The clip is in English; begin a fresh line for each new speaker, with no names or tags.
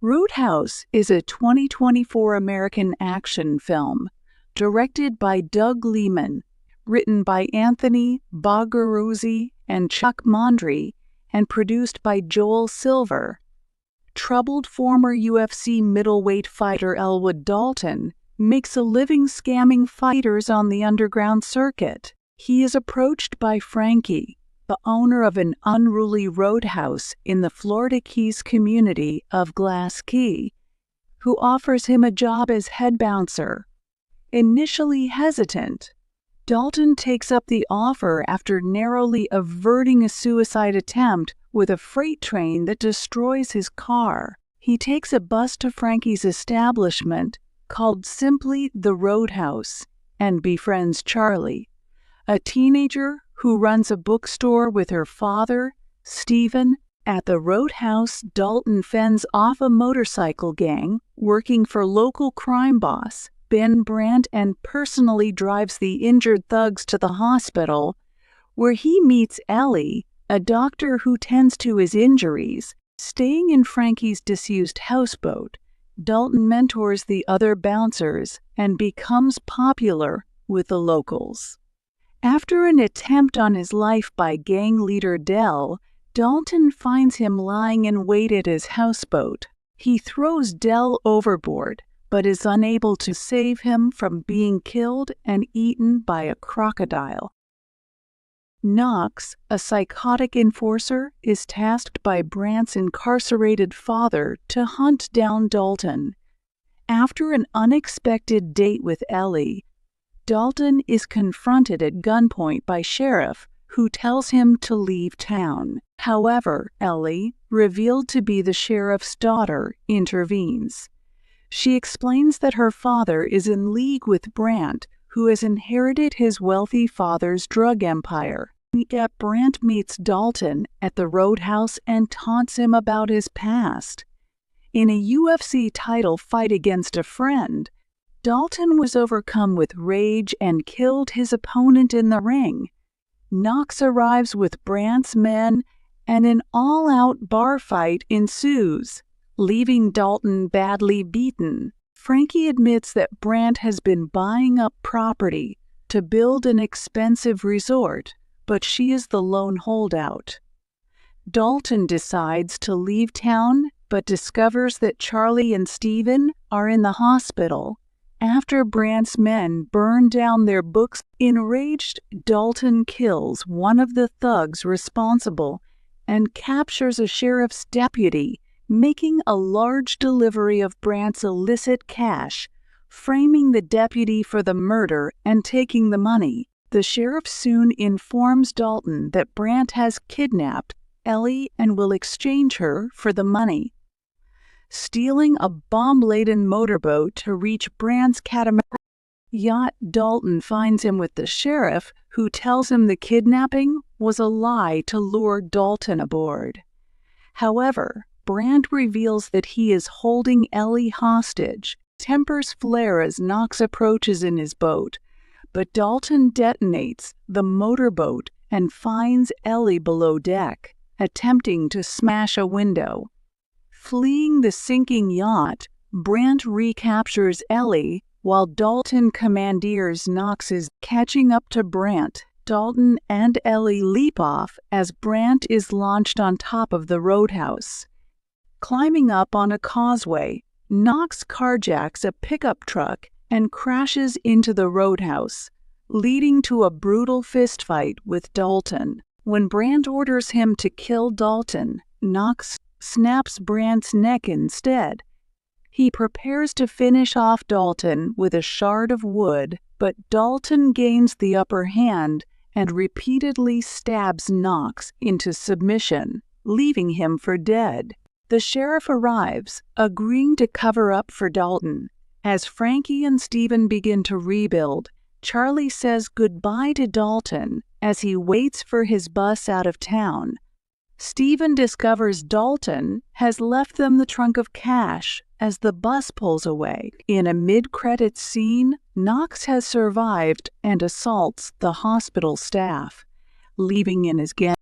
Roadhouse is a 2024 American action film directed by Doug Liman, written by Anthony Bogaruzzi and Chuck Mondry, and produced by Joel Silver. Troubled former UFC middleweight fighter Elwood Dalton makes a living scamming fighters on the underground circuit. He is approached by Frankie, the owner of an unruly roadhouse in the Florida Keys community of Glass Key, who offers him a job as head bouncer. Initially hesitant, Dalton takes up the offer after narrowly averting a suicide attempt with a freight train that destroys his car. He takes a bus to Frankie's establishment, called simply the Roadhouse, and befriends Charlie, a teenager who runs a bookstore with her father, Stephen. At the Roadhouse, Dalton fends off a motorcycle gang working for local crime boss Ben Brandt and personally drives the injured thugs to the hospital, where he meets Ellie, a doctor who tends to his injuries. Staying in Frankie's disused houseboat, Dalton mentors the other bouncers and becomes popular with the locals. After an attempt on his life by gang leader Dell, Dalton finds him lying in wait at his houseboat. He throws Dell overboard, but is unable to save him from being killed and eaten by a crocodile. Knox, a psychotic enforcer, is tasked by Brandt's incarcerated father to hunt down Dalton. After an unexpected date with Ellie, Dalton is confronted at gunpoint by Sheriff, who tells him to leave town. However, Ellie, revealed to be the sheriff's daughter, intervenes. She explains that her father is in league with Brandt, who has inherited his wealthy father's drug empire. Yet Brandt meets Dalton at the Roadhouse and taunts him about his past. In a UFC title fight against a friend, Dalton was overcome with rage and killed his opponent in the ring. Knox arrives with Brandt's men, and an all-out bar fight ensues, leaving Dalton badly beaten. Frankie admits that Brandt has been buying up property to build an expensive resort, but she is the lone holdout. Dalton decides to leave town, but discovers that Charlie and Stephen are in the hospital after Brandt's men burn down their books. Enraged, Dalton kills one of the thugs responsible and captures a sheriff's deputy, making a large delivery of Brandt's illicit cash, framing the deputy for the murder and taking the money. The sheriff soon informs Dalton that Brandt has kidnapped Ellie and will exchange her for the money. Stealing a bomb-laden motorboat to reach Brandt's catamaran yacht, Dalton finds him with the sheriff, who tells him the kidnapping was a lie to lure Dalton aboard. However, Brandt reveals that he is holding Ellie hostage. Tempers flare as Knox approaches in his boat, but Dalton detonates the motorboat and finds Ellie below deck, attempting to smash a window. Fleeing the sinking yacht, Brandt recaptures Ellie while Dalton commandeers Knox's. Catching up to Brandt, Dalton and Ellie leap off as Brandt is launched on top of the Roadhouse. Climbing up on a causeway, Knox carjacks a pickup truck and crashes into the Roadhouse, leading to a brutal fistfight with Dalton. When Brandt orders him to kill Dalton, Knox snaps Brandt's neck instead. He prepares to finish off Dalton with a shard of wood, but Dalton gains the upper hand and repeatedly stabs Knox into submission, leaving him for dead. The sheriff arrives, agreeing to cover up for Dalton. As Frankie and Stephen begin to rebuild, Charlie says goodbye to Dalton as he waits for his bus out of town. Stephen discovers Dalton has left them the trunk of cash as the bus pulls away. In a mid-credits scene, Knox has survived and assaults the hospital staff, leaving in his gang